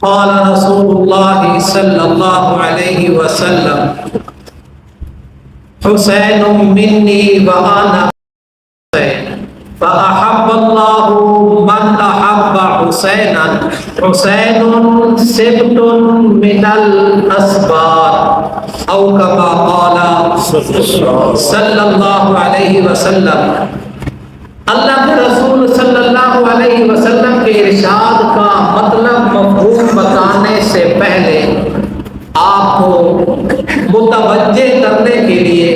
قال رسول الله صلى الله عليه وسلم حسين مني وأنا حسين فأحب الله من أحب حسينا حسين سبط من الأسباط أو كما قال صلی اللہ علیہ وسلم۔ اللہ کے رسول صلی اللہ علیہ وسلم کے ارشاد کا مطلب مفہوم بتانے سے پہلے آپ کو متوجہ کرنے کے لیے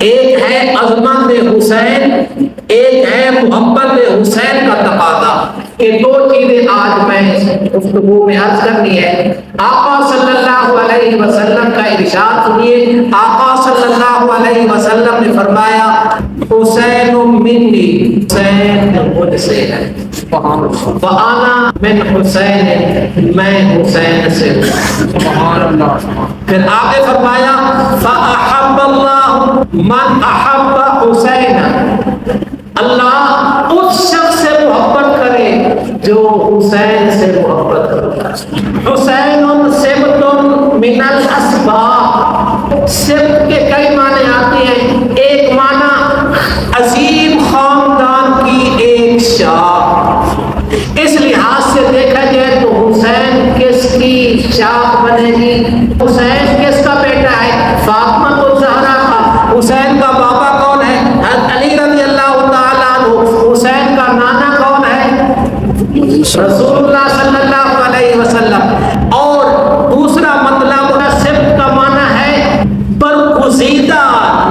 ایک ہے عظمت حسین، ایک ہے محبت حسین کا تقاضا، کہ دو چیزیں آج میں گفتگو میں عرض کرنی ہے۔ آقا صلی اللہ علیہ وسلم کا ارشاد سنیے۔ آقا صلی اللہ علیہ وسلم نے فرمایا حسین منی، حسین مجھ سے ہے، وَأَنَا مِنْ حُسَيْنٍ، میں حسین سے ہوں۔ پھر آگے فرمایا فَأَحَبَّ اللَّهُ مَنْ أَحَبَّ حُسَيْنًا، اللہ اس شخص سے محبت کرے جو حسین سے محبت کرتا ہے۔ حسین سبط من الاسباط، سبط کے کئی معنی آتے ہیں۔ ایک معنی عظیم خاندان کی ایک شاخ، اس لحاظ سے دیکھا جائے تو حسین کس کی شاخ بنے گی؟ حسین کس کا بیٹا ہے؟ فاطمہ الزہرا کا۔ حسین کا بابا کون ہے؟ حضرت علی رضی اللہ تعالیٰ عنہ۔ حسین کا نانا کون ہے؟ رسول اللہ صلی اللہ علیہ وسلم۔ اور دوسرا مطلب سبط کا معنی ہے برگزیدہ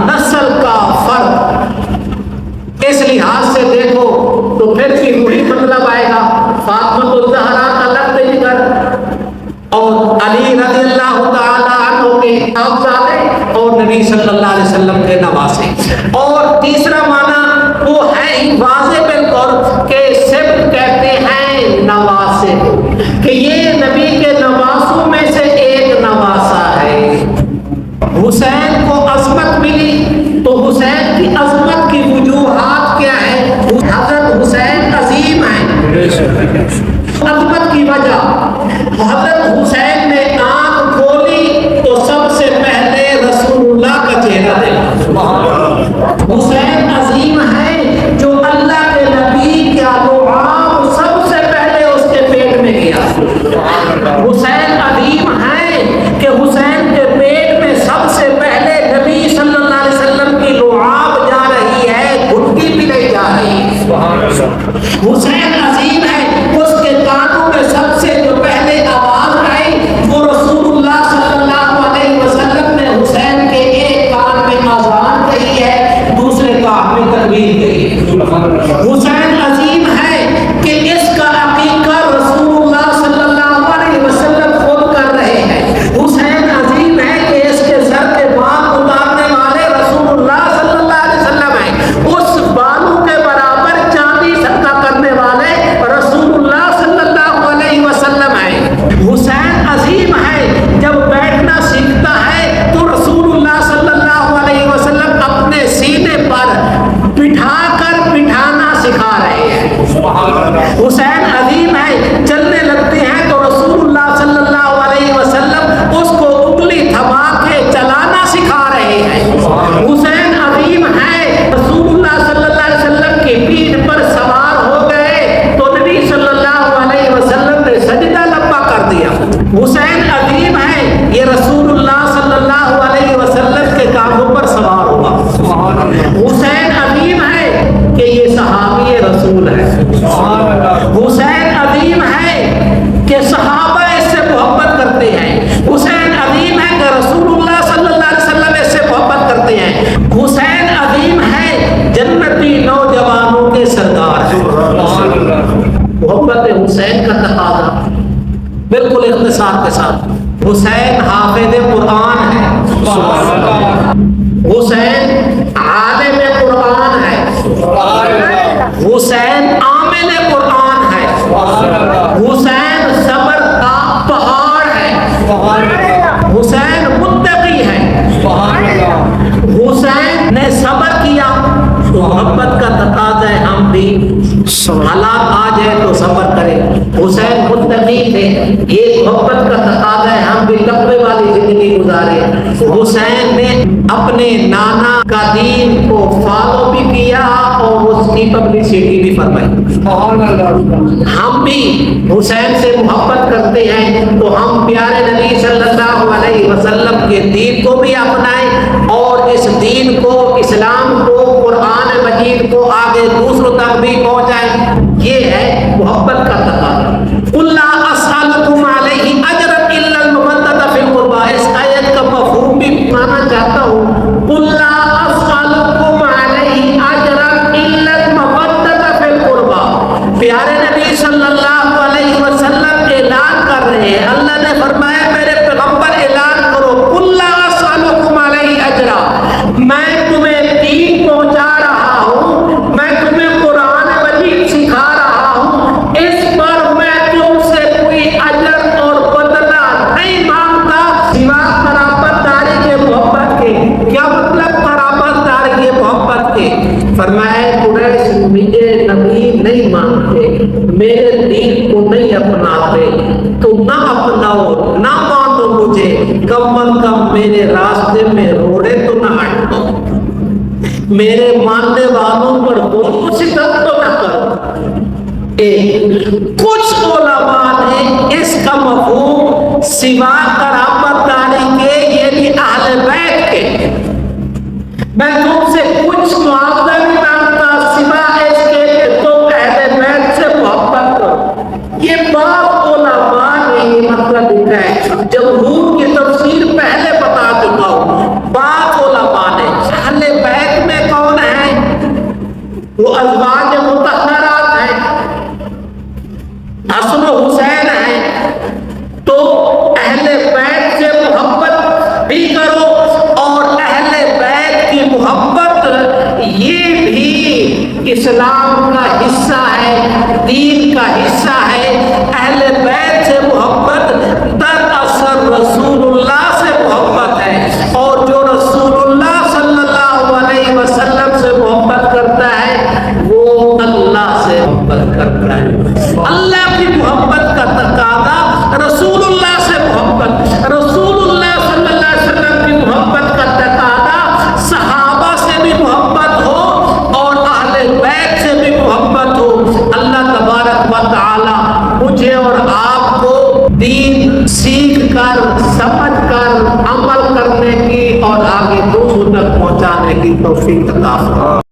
نسل کا فرد۔ اس لحاظ سے دیکھو تو پھر بھی وہی مطلب آئے گا، فاطمہ الزہرا کا لقب جگر اور علی رضی اللہ تعالیٰ عنہ کے صاحبزادے اور نبی صلی اللہ علیہ وسلم کے نواسے۔ اور تیسرا معنی وہ ہے ہی واضح بالکل کہ سبط کہتے ہیں نواسے، کہ یہ نبی کے نواسوں میں سے ایک نواسا ہے۔ حسین کو عظمت ملی تو حسین کی عظمت کی وجوہات کیا ہے؟ حضرت حسین عظیم ہیں۔ عظمت کی وجہ، حضرت حسین نے آنکھ کھولی تو سب سے پہلے رسول اللہ کا چہرہ دیکھا۔ حسین عظیم ہے جو اللہ کے نبی کا لعاب سب سے پہلے اس کے پیٹ میں گیا۔ حسین عظیم ہے کہ حسین کے پیٹ میں سب سے پہلے نبی صلی اللہ علیہ وسلم کی لعاب جا رہی ہے، گھٹی بھی نہیں جا رہی۔ حسین عظیم ہے اس کے کانوں میں سب سے جو پہلے آواز آئی وہ رسول اللہ صلی اللہ علیہ وسلم نے حسین کے ایک کان میں آذان کہی ہے، دوسرے کان میں تکبیر کہی ہے۔ حسین عظیم ہے کہ اس کا عقیقہ رسول اللہ صلی اللہ علیہ وسلم خود کر رہے ہیں۔ حسین عظیم ہے کہ اس کے سر کے بال اتارنے والے رسول اللہ صلی اللہ علیہ وسلم ہیں۔ اس بالوں کے برابر چاندی صدقہ کرنے والے رسول اللہ صلی اللہ علیہ وسلم ہیں۔ حسین عظیم ہے جب بیٹھنا سیکھتا ہے تو رسول اللہ صلی اللہ علیہ وسلم اپنے سینے پر بٹھا کر بٹھانا سکھا رہے ہیں۔ حسین عظیم ہے چلنے لگتے ہیں تو رسول اللہ صلی اللہ علیہ وسلم اس کو انگلی تھما کے چلانا سکھا رہے ہیں۔ حسین عظیم ہے رسول اللہ صلی اللہ علیہ وسلم کی پیٹھ پر سوار ہو گئے تو نبی صلی اللہ علیہ وسلم نے سجدہ لمبا کر دیا۔ حسین عظیم ہے یہ رسول اللہ صلی اللہ علیہ وسلم کے کاندھوں پر سوار ہوا۔ حسین عظیم ہے کہ یہ صحابی رسول ہے۔ حسین عظیم ہے کہ صحابہ اس سے محبت کرتے ہیں۔ حسین عظیم ہے کہ رسول اللہ صلی اللہ علیہ وسلم اس سے محبت کرتے ہیں۔ حسین عظیم ہے جنتی نوجوانوں کے سردار ہیں۔ محبت حسین کا تقاضا بالکل اختصار کے ساتھ، حسین حافظ قرآن ہے، حسین عالم قرآن ہے، حسین عامل قرآن ہے، حسین صبر کا پہاڑ ہے، حسین متقی ہے۔ حسین نے صبر کیا تو محبت کا تقاضا ہے ہم بھی حالات آ جائے تو صبر کریں۔ حسین متقی نہیں تھے، یہ محبت کا تقاضا ہے ہم بھی تقوی والی زندگی گزارے۔ حسین نے اپنے نانا کا دین کو فالو بھی کیا اور اس کی پبلسٹی بھی فرمائی۔ ہم بھی حسین سے محبت کرتے ہیں تو ہم پیارے نبی صلی اللہ علیہ وسلم کے دین کو بھی اپنائیں اور اس دین کو، اسلام کو، قرآن مجید کو آگے دوسروں تک بھی پہنچائیں۔ یہ ہے محبت کا تقاضا۔ قُلْ لَا أَسْأَلُكُمْ عَلَيْهِ أَجْرًا إِلَّا الْمَوَدَّةَ فِي الْقُرْبَىٰ۔ اس آیت کا مفہوم بھی مانا چاہتا ہوں۔ قُلْ لَا أَسْأَلُكُمْ عَلَيْهِ أَجْرًا إِلَّا الْمَوَدَّةَ فِي الْقُرْبَىٰ۔ پیارے نبی صلی اللہ علیہ وسلم اعلان کر رہے ہیں، اللہ نے فرمایا میرے پیغمبر اعلان کرو، قُلْ لَا أَسْأَلُكُمْ عَلَيْهِ أَجْرًا، میں تمہیں دین پہنچا رہا ہوں، میں تمہیں قرآن مجید سکھا رہا ہوں، اس پر میں تم سے کوئی اجر اور بدلہ نہیں مانگتا سوا قرابت داری کے محبت کے۔ کیا مطلب قرابت داری کے محبت کے؟ فرمایا قریش مجھے نبی نہیں مانتے، میرے دین کو نہیں اپناتے، تو نہ اپناؤ، نہ مانو مجھے، کم از کم میرے راستے میں روڑے تو نہ ہٹو، میرے ماننے والوں پر ظلم و ستم تو نہ کرو۔ کچھ علماء نے اس کا مفہوم سوا قرابت داری کے، یہ بھی اہل بیت کے، میں تم سے کچھ معاوضہ نہیں مانگتا سوا اس کے کہ تم اہل بیت سے محبت کرو۔ یہ بعض علماء نے یہ مطلب لکھا ہے، جمہور کی تفسیر پہلے بتا چکا ہوں۔ بعض علماء نے اہل بیت میں کون ہیں؟ وہ ازواج مطہرات ہیں، حسن و حسین ہیں، تو اہل بیت سے محبت بھی کرو، اور اہل بیت کی محبت یہ بھی اسلام کا حصہ ہے، دین کا حصہ ہے۔ اہل بیت سے محبت دراصل رسول اللہ سے محبت ہے، اور جو رسول اللہ صلی اللہ علیہ وسلم سے محبت کرتا ہے وہ اللہ سے محبت کرتا ہے۔ اللہ کی محبت کا تقاضا رسول اللہ سے محبت، رسول اللہ صلی اللہ علیہ وسلم کی محبت کا تقاضا صحابہ سے بھی محبت ہو اور اہل بیت سے بھی محبت ہو۔ اللہ تبارک و تعالی مجھے اور آپ کو دین سیکھ کر، سمجھ کر، عمل کرنے کی اور آگے دوسروں تک پہنچانے کی توفیق عطا فرمائے۔